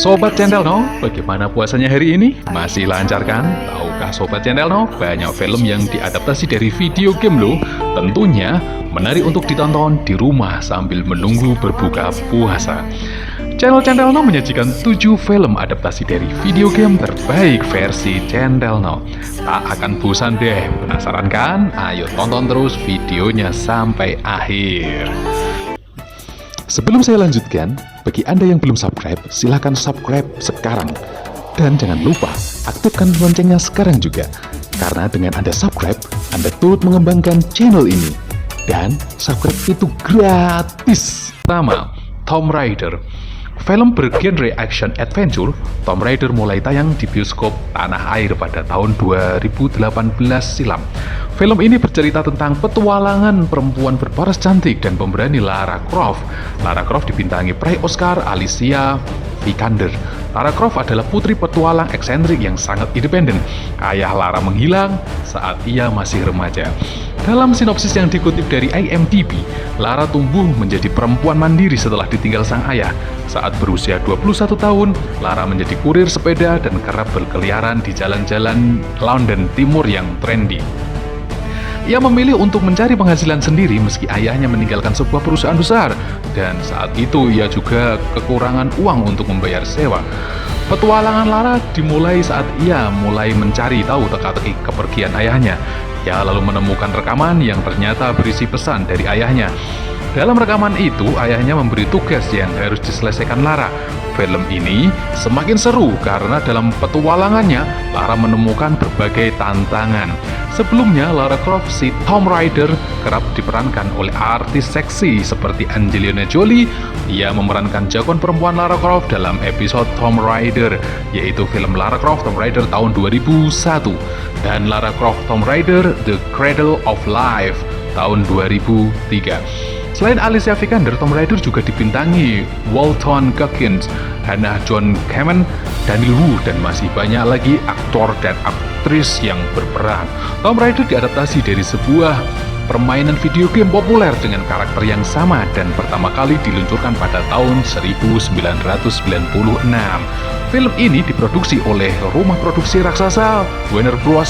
Sobat Centelno, bagaimana puasanya hari ini? Masih lancar kan? Tahukah Sobat Centelno, banyak film yang diadaptasi dari video game loh. Tentunya menarik untuk ditonton di rumah sambil menunggu berbuka puasa. Channel Centelno menyajikan 7 film adaptasi dari video game terbaik versi Centelno. Tak akan bosan deh, penasaran kan? Ayo tonton terus videonya sampai akhir. Sebelum saya lanjutkan, bagi Anda yang belum subscribe, silahkan subscribe sekarang. Dan jangan lupa, aktifkan loncengnya sekarang juga. Karena dengan Anda subscribe, Anda turut mengembangkan channel ini. Dan subscribe itu gratis. Pertama, Tomb Raider. Film bergenre action adventure, Tomb Raider mulai tayang di bioskop tanah air pada tahun 2018 silam. Film ini bercerita tentang petualangan perempuan berparas cantik dan pemberani Lara Croft. Lara Croft dibintangi peraih Oscar Alicia Vikander. Lara Croft adalah putri petualang eksentrik yang sangat independen. Ayah Lara menghilang saat ia masih remaja. Dalam sinopsis yang dikutip dari IMDb, Lara tumbuh menjadi perempuan mandiri setelah ditinggal sang ayah. Saat berusia 21 tahun, Lara menjadi kurir sepeda dan kerap berkeliaran di jalan-jalan London Timur yang trendy. Ia memilih untuk mencari penghasilan sendiri meski ayahnya meninggalkan sebuah perusahaan besar, dan saat itu ia juga kekurangan uang untuk membayar sewa. Petualangan Lara dimulai saat ia mulai mencari tahu teka-teki kepergian ayahnya. Ia lalu menemukan rekaman yang ternyata berisi pesan dari ayahnya. Dalam rekaman itu, ayahnya memberi tugas yang harus diselesaikan Lara. Film ini semakin seru karena dalam petualangannya, Lara menemukan berbagai tantangan. Sebelumnya, Lara Croft si Tomb Raider kerap diperankan oleh artis seksi seperti Angelina Jolie. Ia memerankan jagoan perempuan Lara Croft dalam episode Tomb Raider, yaitu film Lara Croft Tomb Raider tahun 2001, dan Lara Croft Tomb Raider The Cradle of Life tahun 2003. Selain Alicia Vikander, Tomb Raider juga dibintangi Walton Goggins, Hannah John Kamen, Daniel Wu, dan masih banyak lagi aktor dan aktris yang berperan. Tomb Raider diadaptasi dari sebuah permainan video game populer dengan karakter yang sama dan pertama kali diluncurkan pada tahun 1996. Film ini diproduksi oleh rumah produksi raksasa Warner Bros.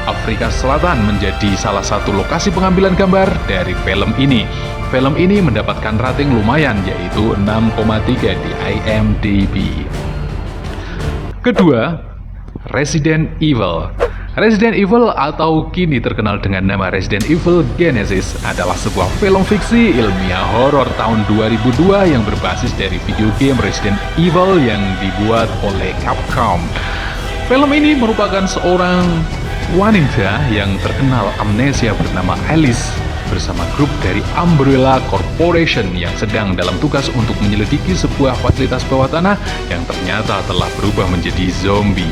Afrika Selatan menjadi salah satu lokasi pengambilan gambar dari film ini. Film ini mendapatkan rating lumayan, yaitu 6,3 di IMDb. Kedua, Resident Evil. Resident Evil atau kini terkenal dengan nama Resident Evil Genesis adalah sebuah film fiksi ilmiah horor tahun 2002 yang berbasis dari video game Resident Evil yang dibuat oleh Capcom. Film ini merupakan seorang wanita yang terkenal amnesia bernama Alice bersama grup dari Umbrella Corporation yang sedang dalam tugas untuk menyelidiki sebuah fasilitas bawah tanah yang ternyata telah berubah menjadi zombie.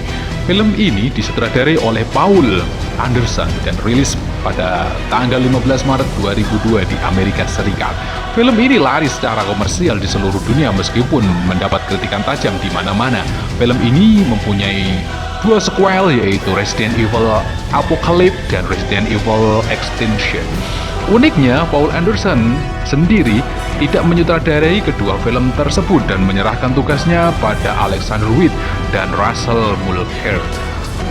Film ini disutradarai oleh Paul Anderson dan rilis pada tanggal 15 Maret 2002 di Amerika Serikat. Film ini laris secara komersial di seluruh dunia meskipun mendapat kritikan tajam di mana-mana. Film ini mempunyai 2 sequel, yaitu Resident Evil Apocalypse dan Resident Evil Extinction. Uniknya, Paul Anderson sendiri tidak menyutradarai kedua film tersebut dan menyerahkan tugasnya pada Alexander Witt dan Russell Mulcahy.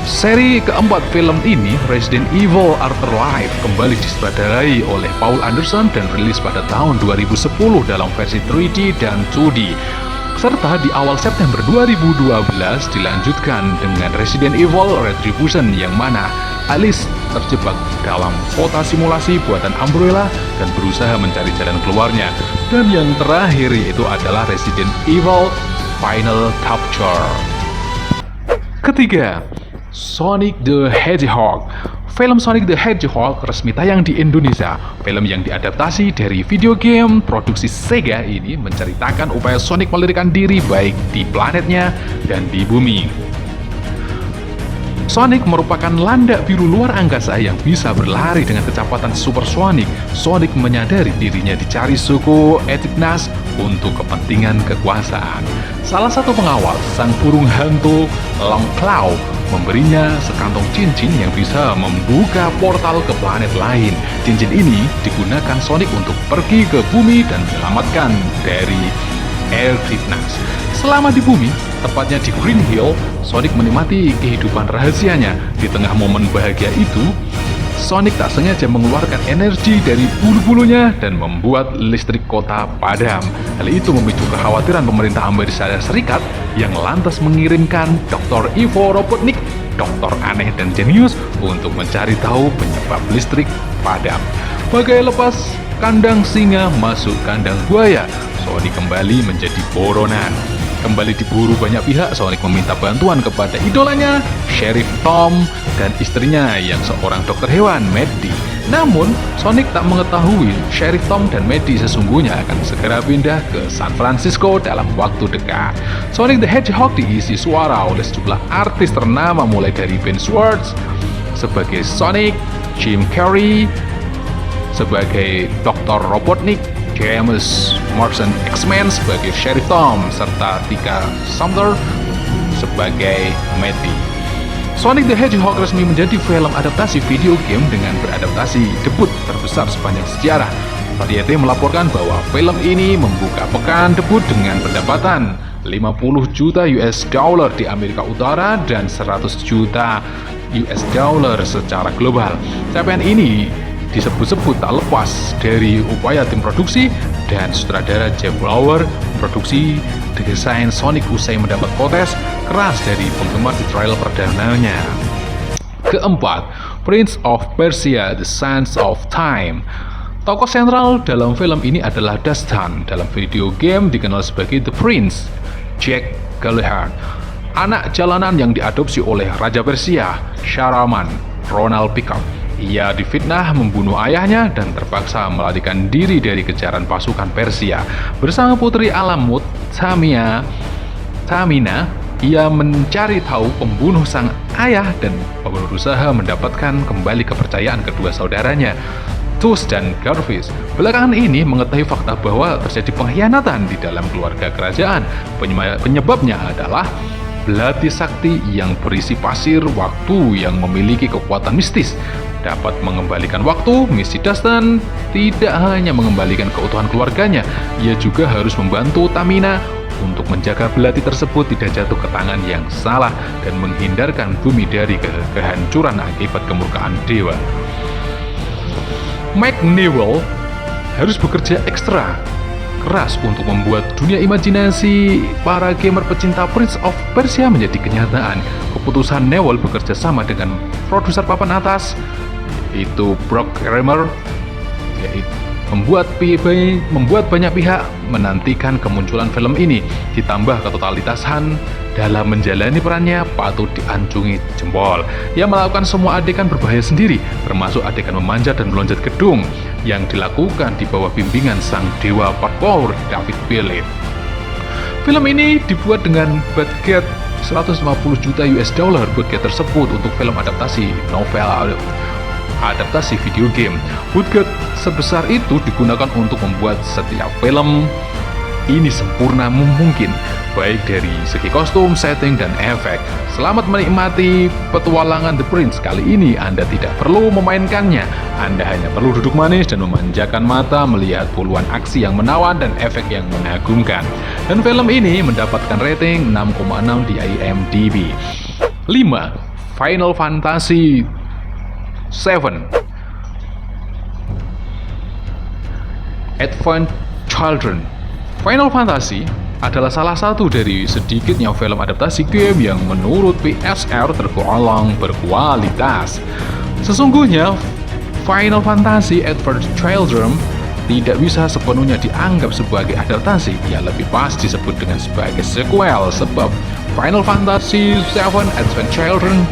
Seri keempat film ini, Resident Evil Afterlife, kembali disutradarai oleh Paul Anderson dan rilis pada tahun 2010 dalam versi 3D dan 2D. Serta di awal September 2012 dilanjutkan dengan Resident Evil Retribution yang mana Alice terjebak dalam kota simulasi buatan Umbrella dan berusaha mencari jalan keluarnya. Dan yang terakhir yaitu adalah Resident Evil Final Capture. Ketiga, Sonic the Hedgehog. Film Sonic the Hedgehog resmi tayang di Indonesia. Film yang diadaptasi dari video game produksi Sega ini menceritakan upaya Sonic melarikan diri baik di planetnya dan di bumi. Sonic merupakan landak biru luar angkasa yang bisa berlari dengan kecepatan supersonik. Sonic menyadari dirinya dicari suku Echidnas untuk kepentingan kekuasaan. Salah satu pengawal, sang burung hantu Long Claw, memberinya sekantong cincin yang bisa membuka portal ke planet lain. Cincin ini digunakan Sonic untuk pergi ke bumi dan menyelamatkan dari Echidnas. Selama di bumi, tepatnya di Green Hill, Sonic menikmati kehidupan rahasianya. Di tengah momen bahagia itu, Sonic tak sengaja mengeluarkan energi dari bulu-bulunya dan membuat listrik kota padam. Hal itu memicu kekhawatiran pemerintah Amerika Serikat yang lantas mengirimkan Dr. Ivo Robotnik, dokter aneh dan jenius, untuk mencari tahu penyebab listrik padam. Bagai lepas kandang singa masuk kandang buaya, Sonic kembali menjadi buronan. Kembali diburu banyak pihak, Sonic meminta bantuan kepada idolanya, Sheriff Tom, dan istrinya yang seorang dokter hewan, Maddie. Namun, Sonic tak mengetahui Sheriff Tom dan Maddie sesungguhnya akan segera pindah ke San Francisco dalam waktu dekat. Sonic the Hedgehog diisi suara oleh sejumlah artis ternama mulai dari Ben Schwartz sebagai Sonic, Jim Carrey sebagai Dr. Robotnik, James Marsden X-Men sebagai Sheriff Tom, serta Tika Sumpter sebagai Maddie. Sonic the Hedgehog resmi menjadi film adaptasi video game dengan beradaptasi debut terbesar sepanjang sejarah. Variety melaporkan bahwa film ini membuka pekan debut dengan pendapatan 50 juta US dollar di Amerika Utara dan 100 juta US dollar secara global. Capaian ini disebut-sebut tak lepas dari upaya tim produksi dan sutradara Jeff Lauer produksi desain Sonic usai mendapat protes keras dari penggemar di trailer perdananya. Keempat, Prince of Persia: The Sands of Time. Tokoh sentral dalam film ini adalah Dastan, dalam video game dikenal sebagai The Prince, Jack Gallagher, anak jalanan yang diadopsi oleh Raja Persia, Shahraman, Ronald Pickup. Ia difitnah membunuh ayahnya dan terpaksa melarikan diri dari kejaran pasukan Persia. Bersama putri Alamut, Tamina, ia mencari tahu pembunuh sang ayah dan berusaha mendapatkan kembali kepercayaan kedua saudaranya, Tus dan Garvis. Belakangan ini mengetahui fakta bahwa terjadi pengkhianatan di dalam keluarga kerajaan. Penyebabnya adalah belati sakti yang berisi pasir waktu yang memiliki kekuatan mistis. Dapat mengembalikan waktu, misi Dastan tidak hanya mengembalikan keutuhan keluarganya, ia juga harus membantu Tamina untuk menjaga belati tersebut tidak jatuh ke tangan yang salah dan menghindarkan bumi dari kehancuran akibat kemurkaan dewa. Mike Newell harus bekerja ekstra keras untuk membuat dunia imajinasi para gamer pecinta Prince of Persia menjadi kenyataan. Keputusan Newell bekerja sama dengan produser papan atas, yaitu Brock Kramer, membuat banyak pihak menantikan kemunculan film ini. Ditambah ketotalitasan dalam menjalani perannya patut diacungi jempol. Ia melakukan semua adegan berbahaya sendiri, termasuk adegan memanjat dan melonjat gedung yang dilakukan di bawah bimbingan sang dewa parkour David Bellett. Film ini dibuat dengan budget 150 juta US dollar. Budget tersebut untuk film adaptasi novel adaptasi video game. Budget sebesar itu digunakan untuk membuat setiap film ini sempurna mungkin, baik dari segi kostum, setting, dan efek. Selamat menikmati petualangan The Prince. Kali ini Anda tidak perlu memainkannya, Anda hanya perlu duduk manis dan memanjakan mata melihat puluhan aksi yang menawan dan efek yang mengagumkan. Dan film ini mendapatkan rating 6,6 di IMDb. 5. Final Fantasy 7 Advent Children. Final Fantasy adalah salah satu dari sedikitnya film adaptasi game yang menurut PSR tergolong berkualitas. Sesungguhnya, Final Fantasy Advent Children tidak bisa sepenuhnya dianggap sebagai adaptasi. Ia lebih pas disebut dengan sebagai sequel, sebab Final Fantasy 7 Advent Children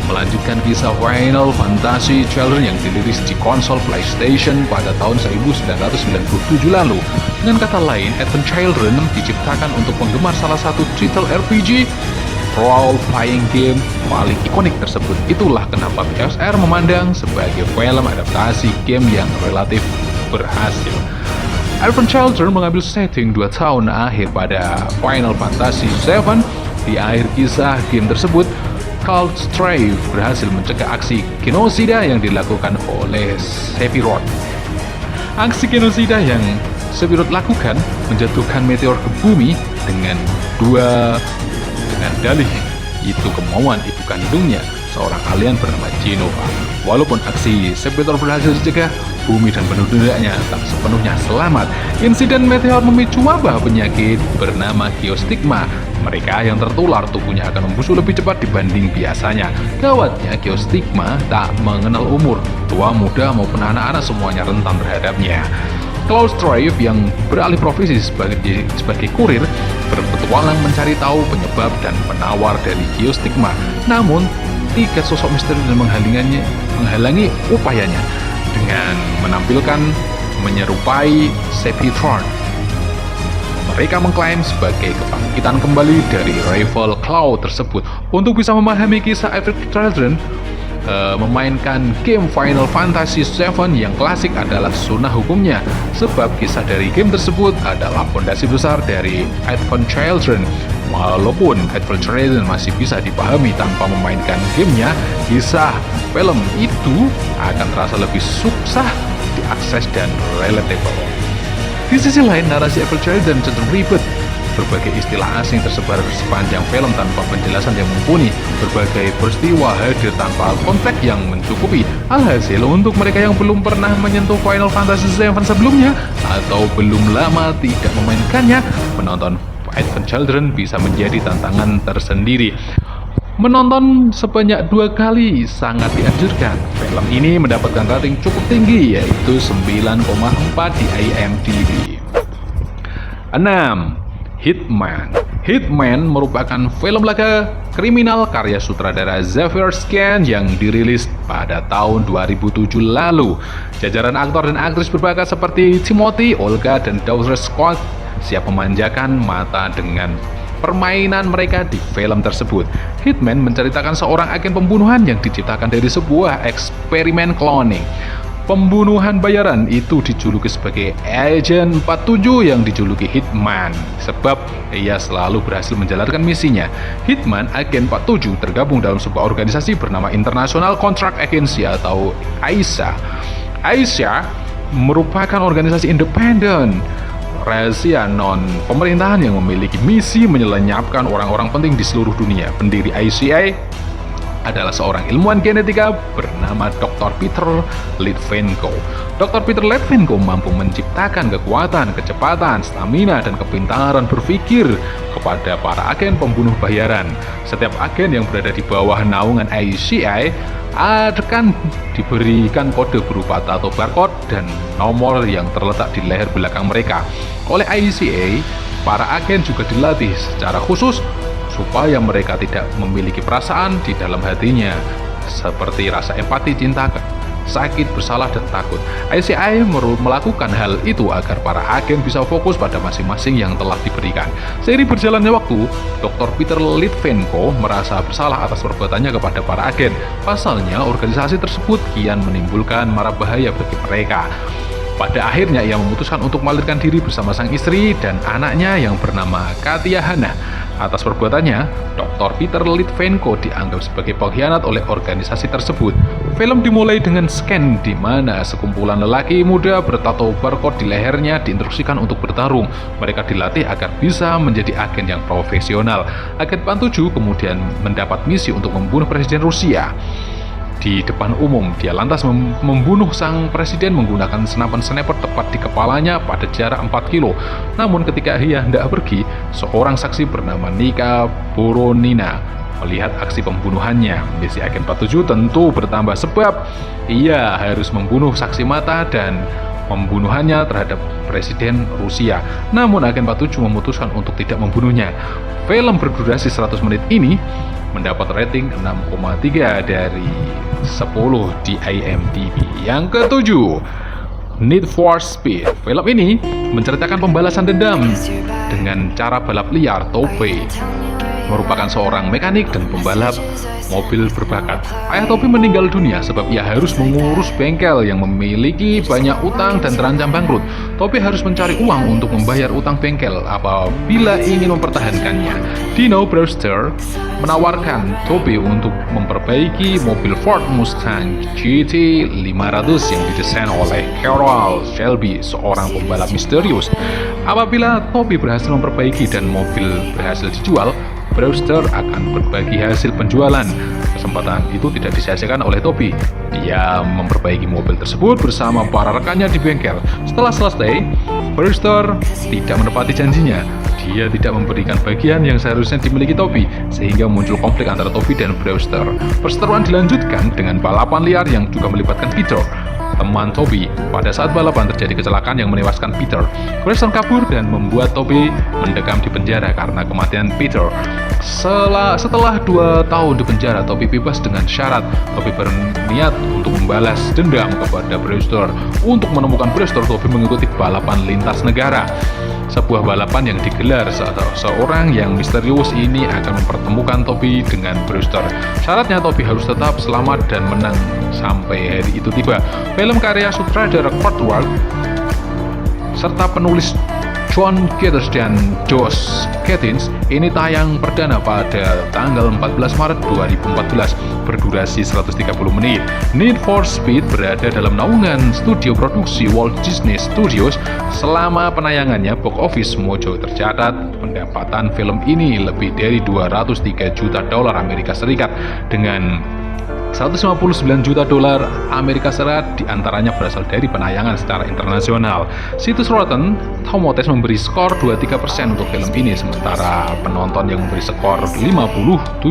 melanjutkan kisah Final Fantasy Children yang dirilis di konsol PlayStation pada tahun 1997 lalu. Dengan kata lain, Advent Children diciptakan untuk penggemar salah satu titel RPG role-playing game paling ikonik tersebut. Itulah kenapa PSR memandang sebagai film adaptasi game yang relatif berhasil. Advent Children mengambil setting 2 tahun akhir pada Final Fantasy VII. Di akhir kisah game tersebut, Cloud Strife berhasil mencegah aksi genosida yang dilakukan oleh Sephiroth. Aksi genosida yang Sephiroth lakukan menjatuhkan meteor ke bumi dengan dalih itu kemauan ibu kandungnya, seorang alien bernama Jenova. Walaupun aksi Sephiroth berhasil dicegah, bumi dan penduduknya tak sepenuhnya selamat. Insiden meteor memicu wabah penyakit bernama Geostigma. Mereka yang tertular tubuhnya akan membusuk lebih cepat dibanding biasanya. Gawatnya, Geostigma tak mengenal umur, tua, muda maupun anak-anak semuanya rentan terhadapnya. Cloud Strife yang beralih profesi sebagai kurir berpetualang mencari tahu penyebab dan penawar dari Geostigma. Namun, 3 sosok misteri menghalangi upayanya dengan menampilkan menyerupai Sephiroth. Mereka mengklaim sebagai kebangkitan kembali dari rival Cloud tersebut. Untuk bisa memahami kisah Advent Children, memainkan game Final Fantasy VII yang klasik adalah sunnah hukumnya, sebab kisah dari game tersebut adalah fondasi besar dari Advent Children. Walaupun Advent Children masih bisa dipahami tanpa memainkan gamenya, kisah film itu akan terasa lebih susah diakses dan relatable. Di sisi lain, narasi Advent Children cenderung ribet. Berbagai istilah asing tersebar sepanjang film tanpa penjelasan yang mumpuni. Berbagai peristiwa hadir tanpa konteks yang mencukupi. Alhasil, untuk mereka yang belum pernah menyentuh Final Fantasy VII sebelumnya atau belum lama tidak memainkannya, menonton Advent Children bisa menjadi tantangan tersendiri. Menonton sebanyak 2 kali sangat dianjurkan. Film ini mendapatkan rating cukup tinggi, yaitu 9,4 di IMDb. 6. Hitman. Hitman merupakan film laga kriminal karya sutradara Xavier Scan yang dirilis pada tahun 2007 lalu. Jajaran aktor dan aktris berbakat seperti Timothy, Olga, dan Daughter Scott siap memanjakan mata dengan permainan mereka di film tersebut. Hitman menceritakan seorang agen pembunuhan yang diciptakan dari sebuah eksperimen cloning. Pembunuhan bayaran itu dijuluki sebagai Agent 47 yang dijuluki Hitman, sebab ia selalu berhasil menjalankan misinya. Hitman Agent 47 tergabung dalam sebuah organisasi bernama International Contract Agency atau AISA. AISA merupakan organisasi independen rahasia non-pemerintahan yang memiliki misi menyelenyapkan orang-orang penting di seluruh dunia. Pendiri AICA adalah seorang ilmuwan genetika bernama Dr. Peter Litvenko. Dr. Peter Litvenko mampu menciptakan kekuatan, kecepatan, stamina, dan kepintaran berpikir kepada para agen pembunuh bayaran. Setiap agen yang berada di bawah naungan AICA akan diberikan kode berupa tato barcode dan nomor yang terletak di leher belakang mereka. Oleh AICA, para agen juga dilatih secara khusus supaya mereka tidak memiliki perasaan di dalam hatinya, seperti rasa empati, cinta, sakit, bersalah, dan takut. AICA melakukan hal itu agar para agen bisa fokus pada masing-masing yang telah diberikan. Seiring berjalannya waktu, Dr. Peter Litvenko merasa bersalah atas perbuatannya kepada para agen. Pasalnya, organisasi tersebut kian menimbulkan mara bahaya bagi mereka. Pada akhirnya, ia memutuskan untuk melarikan diri bersama sang istri dan anaknya yang bernama Katia Hana. Atas perbuatannya, Dr. Peter Litvenko dianggap sebagai pengkhianat oleh organisasi tersebut. Film dimulai dengan scan di mana sekumpulan lelaki muda bertato barcode di lehernya diinstruksikan untuk bertarung. Mereka dilatih agar bisa menjadi agen yang profesional. Agen 47 kemudian mendapat misi untuk membunuh Presiden Rusia. Di depan umum, dia lantas membunuh sang presiden menggunakan senapan sniper tepat di kepalanya pada jarak 4 kilo. Namun ketika ia hendak pergi, seorang saksi bernama Nika Boronina melihat aksi pembunuhannya. Misi Agen 47 tentu bertambah sebab ia harus membunuh saksi mata dan pembunuhannya terhadap Presiden Rusia. Namun Agen 47 memutuskan untuk tidak membunuhnya. Film berdurasi 100 menit ini mendapat rating 6,3 dari 10 di IMDb. Yang ketujuh, Need for Speed. Film ini menceritakan pembalasan dendam dengan cara balap liar tope. merupakan seorang mekanik dan pembalap mobil berbakat. Ayah Toby meninggal dunia sebab ia harus mengurus bengkel yang memiliki banyak utang dan terancam bangkrut. Toby harus mencari uang untuk membayar utang bengkel apabila ingin mempertahankannya. Dino Brewster menawarkan Toby untuk memperbaiki mobil Ford Mustang GT 500 yang didesain oleh Carroll Shelby, seorang pembalap misterius. Apabila Toby berhasil memperbaiki dan mobil berhasil dijual, Brewster akan berbagi hasil penjualan. Kesempatan itu tidak disia-siakan oleh Toby. Dia memperbaiki mobil tersebut bersama para rekannya di bengkel. Setelah selesai, Brewster tidak menepati janjinya. Dia tidak memberikan bagian yang seharusnya dimiliki Toby, sehingga muncul konflik antara Toby dan Brewster. Perseteruan dilanjutkan dengan balapan liar yang juga melibatkan Peter, teman Toby. Pada saat balapan terjadi kecelakaan yang menewaskan Peter. Brewster kabur dan membuat Toby mendekam di penjara karena kematian Peter. Setelah 2 tahun di penjara, Toby bebas dengan syarat. Toby berniat untuk membalas dendam kepada Brewster. Untuk menemukan Brewster, Toby mengikuti balapan lintas negara. Sebuah balapan yang digelar seorang yang misterius ini akan mempertemukan Toby dengan Brewster. Syaratnya Toby harus tetap selamat dan menang sampai hari itu tiba. Film karya sutradara Kurt Ward serta penulis John Getz dan Josh Kettins ini tayang perdana pada tanggal 14 Maret 2014, berdurasi 130 menit. Need for Speed berada dalam naungan studio produksi Walt Disney Studios. Selama penayangannya, box office Mojo tercatat pendapatan film ini lebih dari 203 juta dolar Amerika Serikat dengan 159 juta dolar Amerika Serikat diantaranya berasal dari penayangan secara internasional. Situs Rotten Tomatoes memberi skor 23% untuk film ini, sementara penonton yang memberi skor 57%.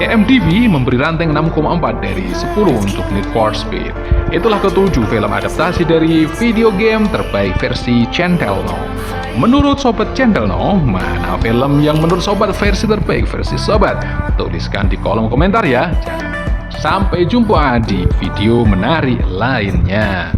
IMDb memberi ranting 6,4 dari 10 untuk Need for Speed. Itulah ketujuh film adaptasi dari video game terbaik versi Centelno. Menurut Sobat Centelno, mana film yang menurut Sobat versi terbaik versi Sobat? Tuliskan di kolom komentar ya. Sampai jumpa di video menarik lainnya.